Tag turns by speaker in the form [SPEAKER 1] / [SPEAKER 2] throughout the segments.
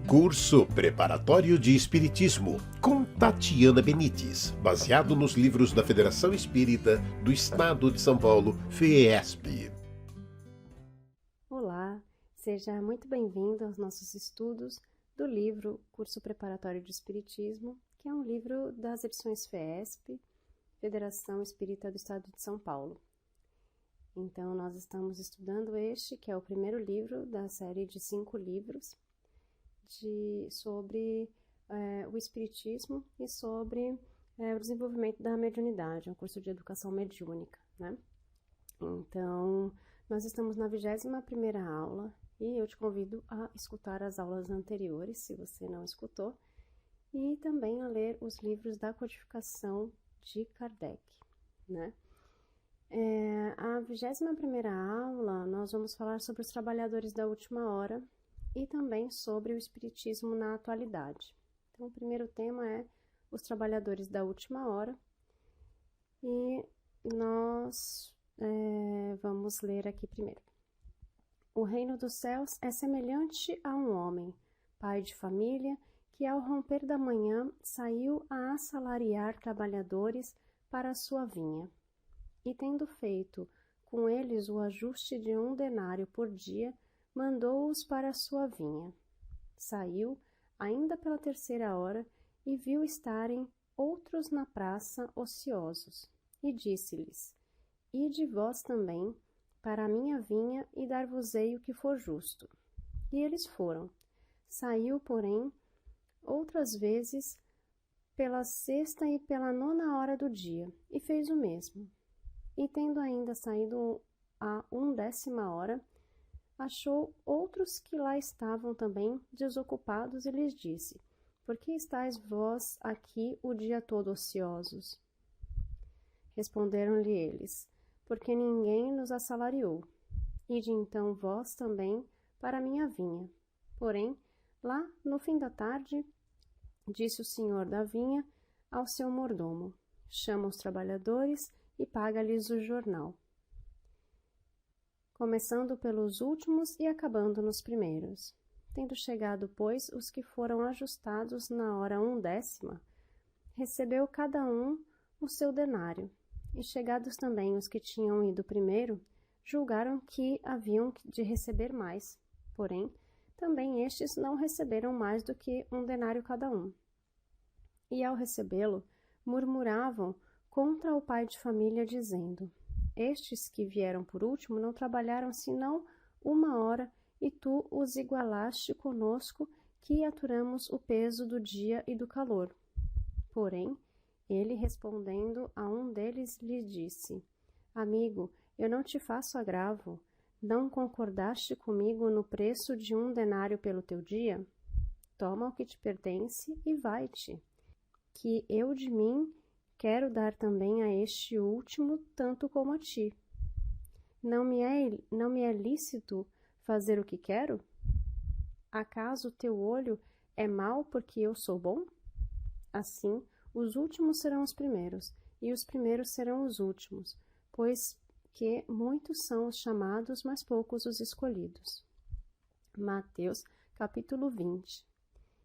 [SPEAKER 1] Curso Preparatório de Espiritismo, com Tatiana Benites, baseado nos livros da Federação Espírita do Estado de São Paulo, FEESP.
[SPEAKER 2] Olá, seja muito bem-vindo aos nossos estudos do livro Curso Preparatório de Espiritismo, que é um livro das edições FEESP, Federação Espírita do Estado de São Paulo. Então, nós estamos estudando este, que é o primeiro livro da série de 5 livros, sobre o Espiritismo e sobre o desenvolvimento da mediunidade, um curso de educação mediúnica, né? Então, nós estamos na 21ª aula e eu te convido a escutar as aulas anteriores, se você não escutou, e também a ler os livros da codificação de Kardec, né? A 21ª aula, nós vamos falar sobre os trabalhadores da última hora, e também sobre o Espiritismo na atualidade. Então, o primeiro tema é os trabalhadores da última hora, e nós vamos ler aqui primeiro. O reino dos céus é semelhante a um homem, pai de família, que ao romper da manhã saiu a assalariar trabalhadores para a sua vinha, e tendo feito com eles o ajuste de 1 denário por dia, mandou-os para a sua vinha. Saiu, ainda pela 3ª hora, e viu estarem outros na praça ociosos, e disse-lhes: Ide vós também para a minha vinha, e dar-vos-ei o que for justo. E eles foram. Saiu, porém, outras vezes, pela 6ª e pela 9ª hora do dia, e fez o mesmo. E tendo ainda saído a 11ª hora, achou outros que lá estavam também desocupados e lhes disse: Por que estáis vós aqui o dia todo ociosos? Responderam-lhe eles: Porque ninguém nos assalariou. Ide então vós também para a minha vinha. Porém, lá no fim da tarde, disse o senhor da vinha ao seu mordomo: Chama os trabalhadores e paga-lhes o jornal, começando pelos últimos e acabando nos primeiros. Tendo chegado, pois, os que foram ajustados na hora 11ª, recebeu cada um o seu denário. E chegados também os que tinham ido primeiro, julgaram que haviam de receber mais. Porém, também estes não receberam mais do que 1 denário cada um. E ao recebê-lo, murmuravam contra o pai de família, dizendo: Estes que vieram por último não trabalharam senão 1 hora, e tu os igualaste conosco, que aturamos o peso do dia e do calor. Porém, ele, respondendo a um deles, lhe disse: Amigo, eu não te faço agravo. Não concordaste comigo no preço de 1 denário pelo teu dia? Toma o que te pertence e vai-te, que eu de mim quero dar também a este último tanto como a ti. Não me é lícito fazer o que quero? Acaso teu olho é mau porque eu sou bom? Assim, os últimos serão os primeiros, e os primeiros serão os últimos, pois que muitos são os chamados, mas poucos os escolhidos. Mateus, capítulo 20.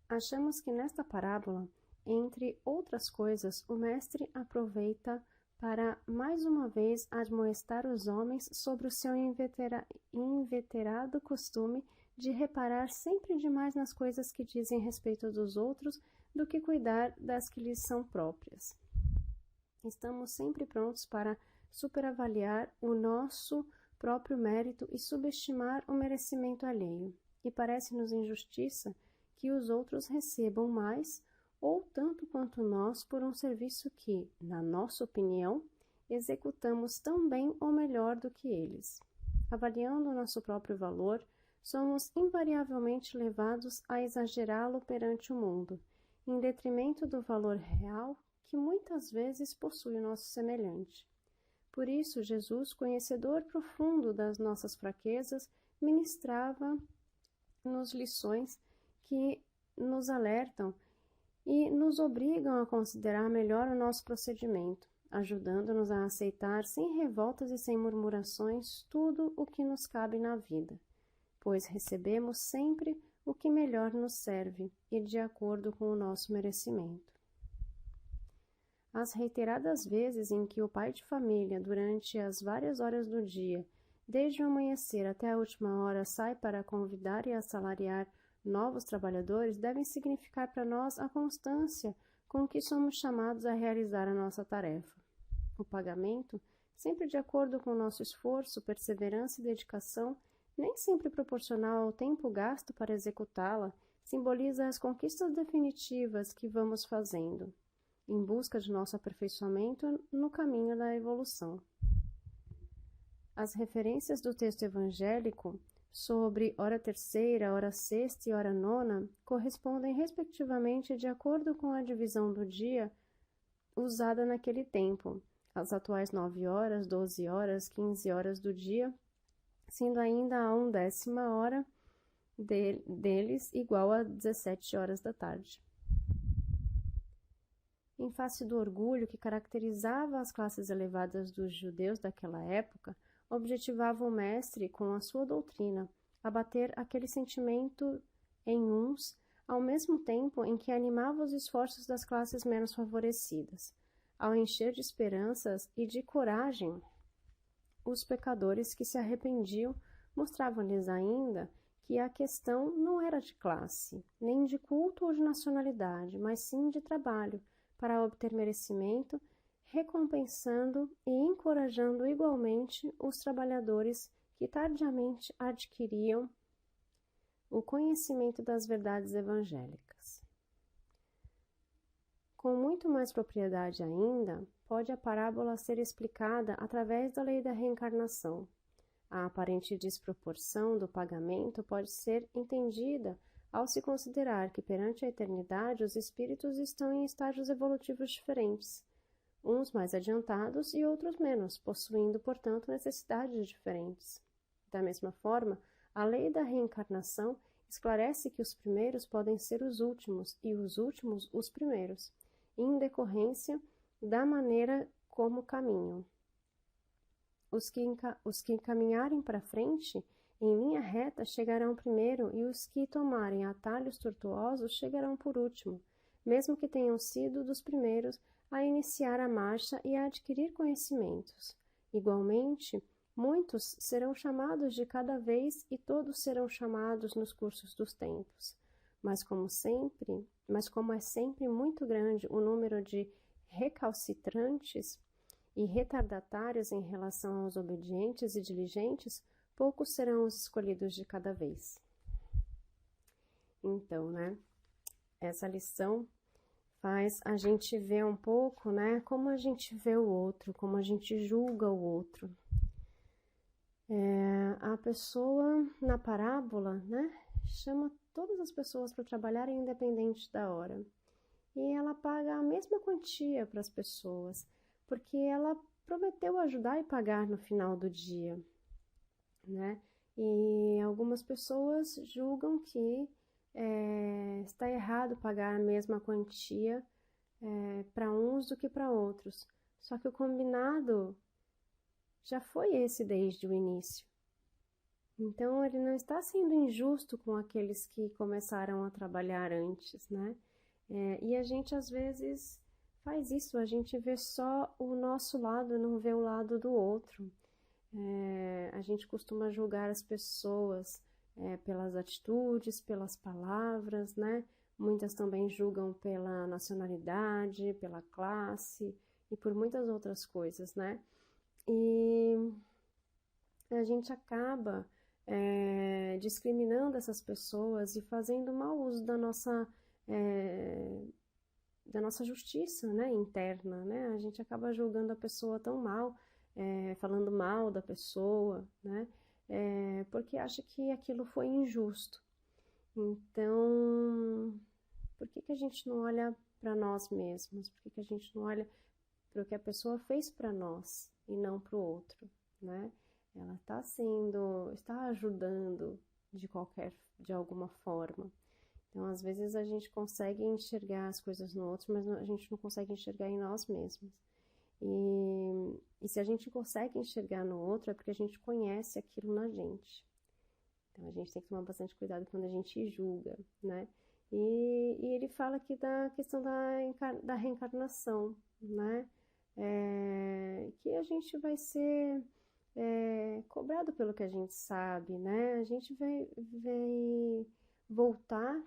[SPEAKER 2] Achamos que nesta parábola, entre outras coisas, o mestre aproveita para mais uma vez admoestar os homens sobre o seu inveterado costume de reparar sempre demais nas coisas que dizem respeito dos outros do que cuidar das que lhes são próprias. Estamos sempre prontos para superavaliar o nosso próprio mérito e subestimar o merecimento alheio, e parece-nos injustiça que os outros recebam mais ou tanto quanto nós por um serviço que, na nossa opinião, executamos tão bem ou melhor do que eles. Avaliando o nosso próprio valor, somos invariavelmente levados a exagerá-lo perante o mundo, em detrimento do valor real que muitas vezes possui o nosso semelhante. Por isso, Jesus, conhecedor profundo das nossas fraquezas, ministrava-nos lições que nos alertam e nos obrigam a considerar melhor o nosso procedimento, ajudando-nos a aceitar sem revoltas e sem murmurações tudo o que nos cabe na vida, pois recebemos sempre o que melhor nos serve e de acordo com o nosso merecimento. As reiteradas vezes em que o pai de família, durante as várias horas do dia, desde o amanhecer até a última hora, sai para convidar e assalariar novos trabalhadores, devem significar para nós a constância com que somos chamados a realizar a nossa tarefa. O pagamento, sempre de acordo com o nosso esforço, perseverança e dedicação, nem sempre proporcional ao tempo gasto para executá-la, simboliza as conquistas definitivas que vamos fazendo, em busca de nosso aperfeiçoamento no caminho da evolução. As referências do texto evangélico sobre hora terceira, hora sexta e hora nona correspondem respectivamente de acordo com a divisão do dia usada naquele tempo, as atuais 9 horas, 12 horas, 15 horas do dia, sendo ainda a 1/10 hora deles igual a 17 horas da tarde. Em face do orgulho que caracterizava as classes elevadas dos judeus daquela época, objetivava o mestre, com a sua doutrina, abater aquele sentimento em uns, ao mesmo tempo em que animava os esforços das classes menos favorecidas, ao encher de esperanças e de coragem os pecadores que se arrependiam, mostravam-lhes ainda que a questão não era de classe, nem de culto ou de nacionalidade, mas sim de trabalho, para obter merecimento, recompensando e encorajando igualmente os trabalhadores que tardiamente adquiriam o conhecimento das verdades evangélicas. Com muito mais propriedade ainda, pode a parábola ser explicada através da lei da reencarnação. A aparente desproporção do pagamento pode ser entendida ao se considerar que perante a eternidade os espíritos estão em estágios evolutivos diferentes, uns mais adiantados e outros menos, possuindo, portanto, necessidades diferentes. Da mesma forma, a lei da reencarnação esclarece que os primeiros podem ser os últimos e os últimos os primeiros, em decorrência da maneira como caminham. Os que caminharem para frente, em linha reta, chegarão primeiro, e os que tomarem atalhos tortuosos chegarão por último, mesmo que tenham sido dos primeiros a iniciar a marcha e a adquirir conhecimentos. Igualmente, muitos serão chamados de cada vez e todos serão chamados nos cursos dos tempos. Mas como é sempre muito grande o número de recalcitrantes e retardatários em relação aos obedientes e diligentes, poucos serão os escolhidos de cada vez. Então, essa lição faz a gente ver um pouco, como a gente vê o outro, como a gente julga o outro. A pessoa na parábola, chama todas as pessoas para trabalharem independente da hora. E ela paga a mesma quantia para as pessoas, porque ela prometeu ajudar e pagar no final do dia, E algumas pessoas julgam que está errado pagar a mesma quantia para uns do que para outros. Só que o combinado já foi esse desde o início. Então, ele não está sendo injusto com aqueles que começaram a trabalhar antes, e a gente, às vezes, faz isso, a gente vê só o nosso lado, não vê o lado do outro. A gente costuma julgar as pessoas pelas atitudes, pelas palavras, Muitas também julgam pela nacionalidade, pela classe e por muitas outras coisas, E a gente acaba discriminando essas pessoas e fazendo mau uso da nossa justiça, interna, A gente acaba julgando a pessoa tão mal, falando mal da pessoa, porque acha que aquilo foi injusto. Então, por que a gente não olha para nós mesmos? Por que a gente não olha para o que a pessoa fez para nós e não para o outro, Ela está ajudando de alguma forma. Então, às vezes a gente consegue enxergar as coisas no outro, mas a gente não consegue enxergar em nós mesmos. E se a gente consegue enxergar no outro, é porque a gente conhece aquilo na gente. Então a gente tem que tomar bastante cuidado quando a gente julga, né? E ele fala aqui da questão da reencarnação, né? Que a gente vai ser cobrado pelo que a gente sabe, né? A gente vai voltar,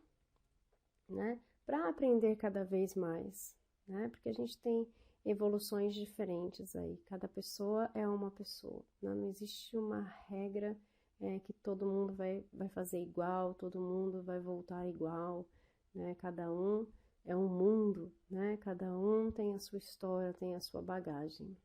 [SPEAKER 2] né? Para aprender cada vez mais, né? Porque a gente tem evoluções diferentes aí. Cada pessoa é uma pessoa, né? Não existe uma regra que todo mundo vai fazer igual, todo mundo vai voltar igual, né? Cada um é um mundo, né? Cada um tem a sua história, tem a sua bagagem.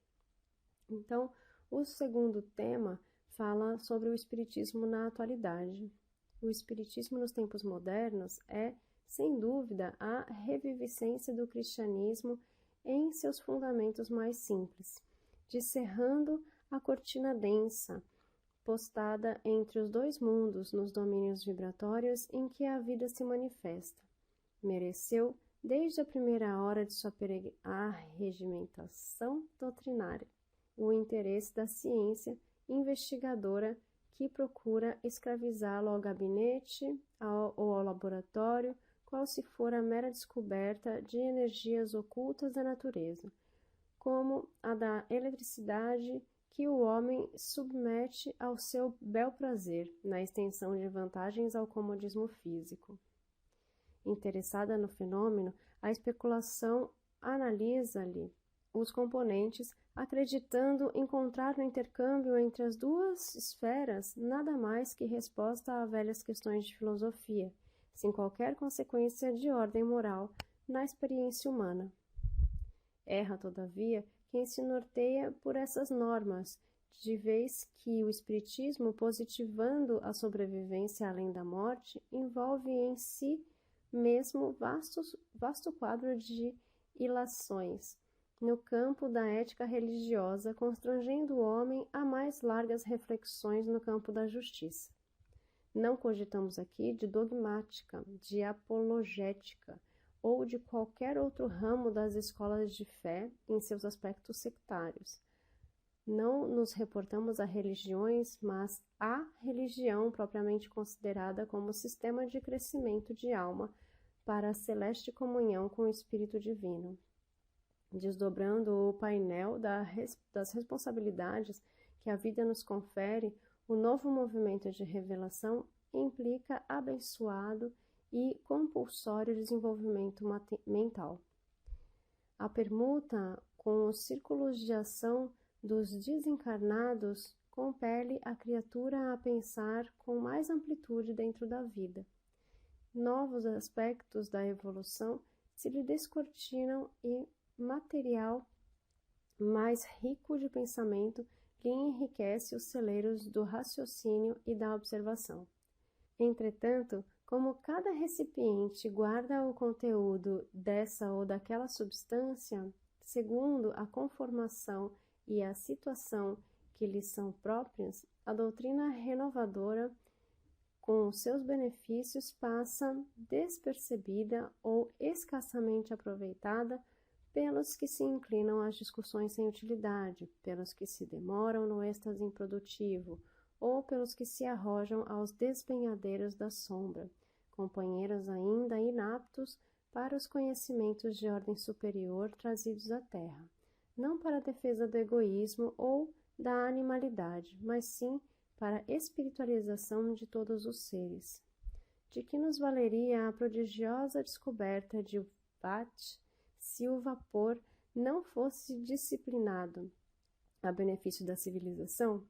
[SPEAKER 2] Então, o segundo tema fala sobre o espiritismo na atualidade. O espiritismo nos tempos modernos é, sem dúvida, a reviviscência do cristianismo em seus fundamentos mais simples, descerrando a cortina densa, postada entre os dois mundos nos domínios vibratórios em que a vida se manifesta. Mereceu, desde a primeira hora de sua arregimentação doutrinária, o interesse da ciência investigadora que procura escravizá-lo ao gabinete ou ao laboratório, qual se for a mera descoberta de energias ocultas da natureza, como a da eletricidade, que o homem submete ao seu bel prazer, na extensão de vantagens ao comodismo físico. Interessada no fenômeno, a especulação analisa-lhe os componentes, acreditando encontrar no intercâmbio entre as duas esferas nada mais que resposta a velhas questões de filosofia, sem qualquer consequência de ordem moral na experiência humana. Erra, todavia, quem se norteia por essas normas, de vez que o espiritismo, positivando a sobrevivência além da morte, envolve em si mesmo vasto quadro de ilações no campo da ética religiosa, constrangendo o homem a mais largas reflexões no campo da justiça. Não cogitamos aqui de dogmática, de apologética, ou de qualquer outro ramo das escolas de fé em seus aspectos sectários. Não nos reportamos a religiões, mas à religião propriamente considerada como sistema de crescimento de alma para a celeste comunhão com o Espírito Divino. Desdobrando o painel das responsabilidades que a vida nos confere, o novo movimento de revelação implica abençoado e compulsório desenvolvimento mental. A permuta com os círculos de ação dos desencarnados compele a criatura a pensar com mais amplitude dentro da vida. Novos aspectos da evolução se lhe descortinam e material mais rico de pensamento lhe enriquece os celeiros do raciocínio e da observação. Entretanto, como cada recipiente guarda o conteúdo dessa ou daquela substância, segundo a conformação e a situação que lhes são próprias, a doutrina renovadora, com os seus benefícios, passa despercebida ou escassamente aproveitada pelos que se inclinam às discussões sem utilidade, pelos que se demoram no êxtase improdutivo, ou pelos que se arrojam aos despenhadeiros da sombra, companheiros ainda inaptos para os conhecimentos de ordem superior trazidos à Terra, não para a defesa do egoísmo ou da animalidade, mas sim para a espiritualização de todos os seres. De que nos valeria a prodigiosa descoberta de Watt se o vapor não fosse disciplinado a benefício da civilização?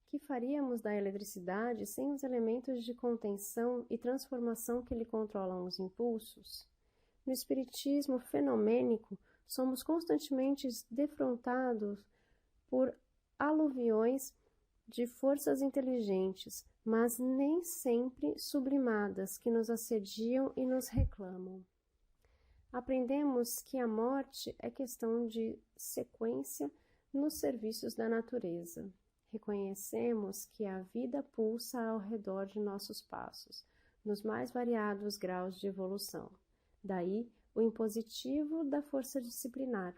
[SPEAKER 2] Que faríamos da eletricidade sem os elementos de contenção e transformação que lhe controlam os impulsos? No espiritismo fenomênico, somos constantemente defrontados por aluviões de forças inteligentes, mas nem sempre sublimadas, que nos assediam e nos reclamam. Aprendemos que a morte é questão de sequência nos serviços da natureza. Reconhecemos que a vida pulsa ao redor de nossos passos, nos mais variados graus de evolução. Daí o impositivo da força disciplinar,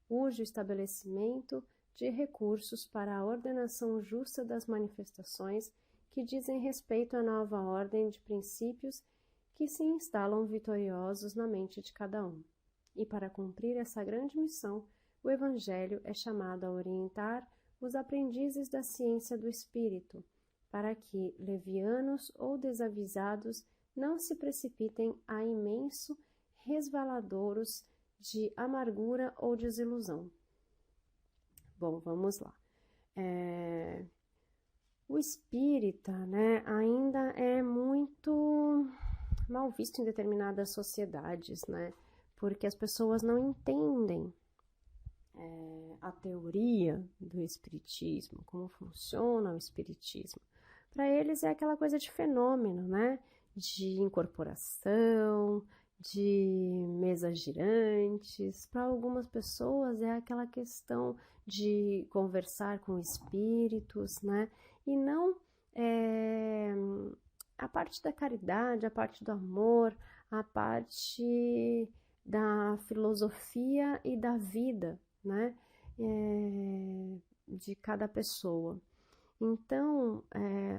[SPEAKER 2] cujo estabelecimento de recursos para a ordenação justa das manifestações que dizem respeito à nova ordem de princípios que se instalam vitoriosos na mente de cada um. E para cumprir essa grande missão, o Evangelho é chamado a orientar os aprendizes da ciência do Espírito, para que, levianos ou desavisados, não se precipitem a imenso resvaladouros de amargura ou desilusão. Bom, vamos lá. O espírita, ainda é muito mal visto em determinadas sociedades, porque as pessoas não entendem a teoria do espiritismo, como funciona o espiritismo. Para eles é aquela coisa de fenômeno, de incorporação, de mesas girantes. Para algumas pessoas é aquela questão de conversar com espíritos, e não a parte da caridade, a parte do amor, a parte da filosofia e da vida, de cada pessoa. Então,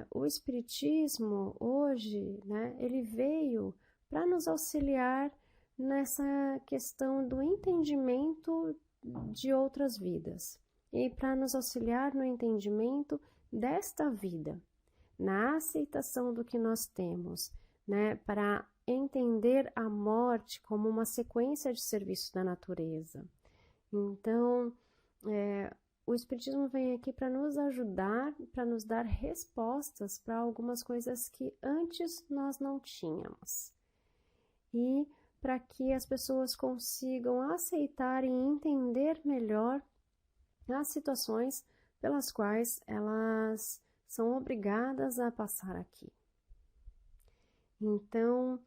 [SPEAKER 2] o Espiritismo hoje, ele veio para nos auxiliar nessa questão do entendimento de outras vidas e para nos auxiliar no entendimento desta vida, na aceitação do que nós temos, para entender a morte como uma sequência de serviço da natureza. Então, o Espiritismo vem aqui para nos ajudar, para nos dar respostas para algumas coisas que antes nós não tínhamos. E para que as pessoas consigam aceitar e entender melhor as situações pelas quais elas são obrigadas a passar aqui. Então,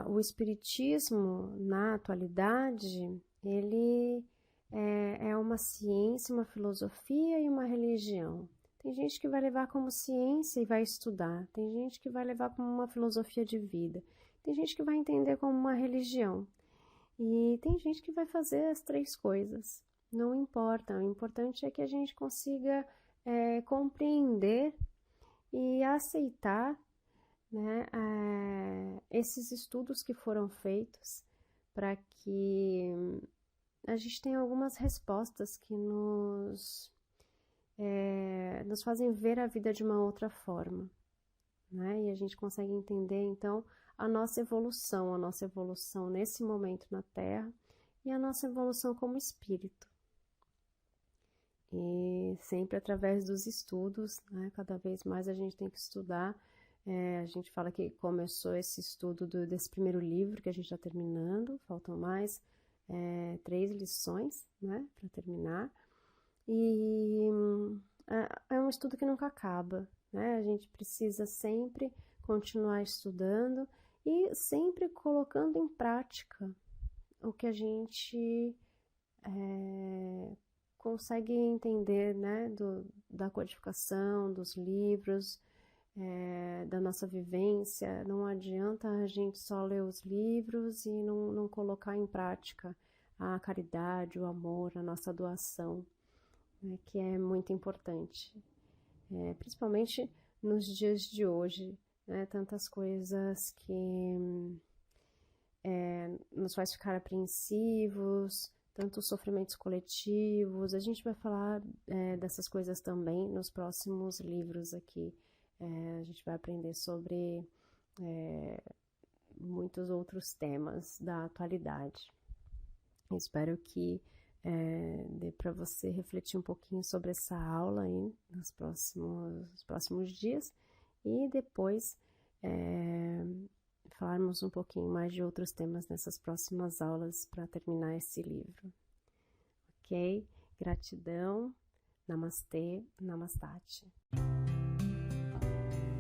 [SPEAKER 2] o Espiritismo, na atualidade, ele é uma ciência, uma filosofia e uma religião. Tem gente que vai levar como ciência e vai estudar. Tem gente que vai levar como uma filosofia de vida. Tem gente que vai entender como uma religião. E tem gente que vai fazer as três coisas. Não importa. O importante é que a gente consiga compreender e aceitar esses estudos que foram feitos para que a gente tenha algumas respostas que nos fazem ver a vida de uma outra forma, e a gente consegue entender então a nossa evolução nesse momento na Terra e a nossa evolução como espírito. E sempre através dos estudos, cada vez mais a gente tem que estudar. A gente fala que começou esse estudo desse primeiro livro que a gente está terminando, faltam mais 3 lições, para terminar. E é um estudo que nunca acaba, A gente precisa sempre continuar estudando e sempre colocando em prática o que a gente consegue entender, da codificação, dos livros, da nossa vivência. Não adianta a gente só ler os livros e não colocar em prática a caridade, o amor, a nossa doação, que é muito importante, principalmente nos dias de hoje, tantas coisas que nos faz ficar apreensivos, tantos sofrimentos coletivos. A gente vai falar dessas coisas também nos próximos livros aqui. A gente vai aprender sobre muitos outros temas da atualidade. Espero que dê para você refletir um pouquinho sobre essa aula aí nos próximos dias e depois falarmos um pouquinho mais de outros temas nessas próximas aulas para terminar esse livro. Ok? Gratidão. Namastê, Namastate.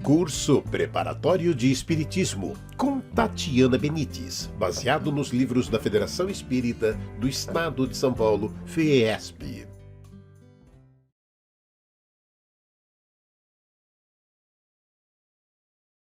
[SPEAKER 1] Curso Preparatório de Espiritismo, com Tatiana Benites, baseado nos livros da Federação Espírita do Estado de São Paulo, FEESP.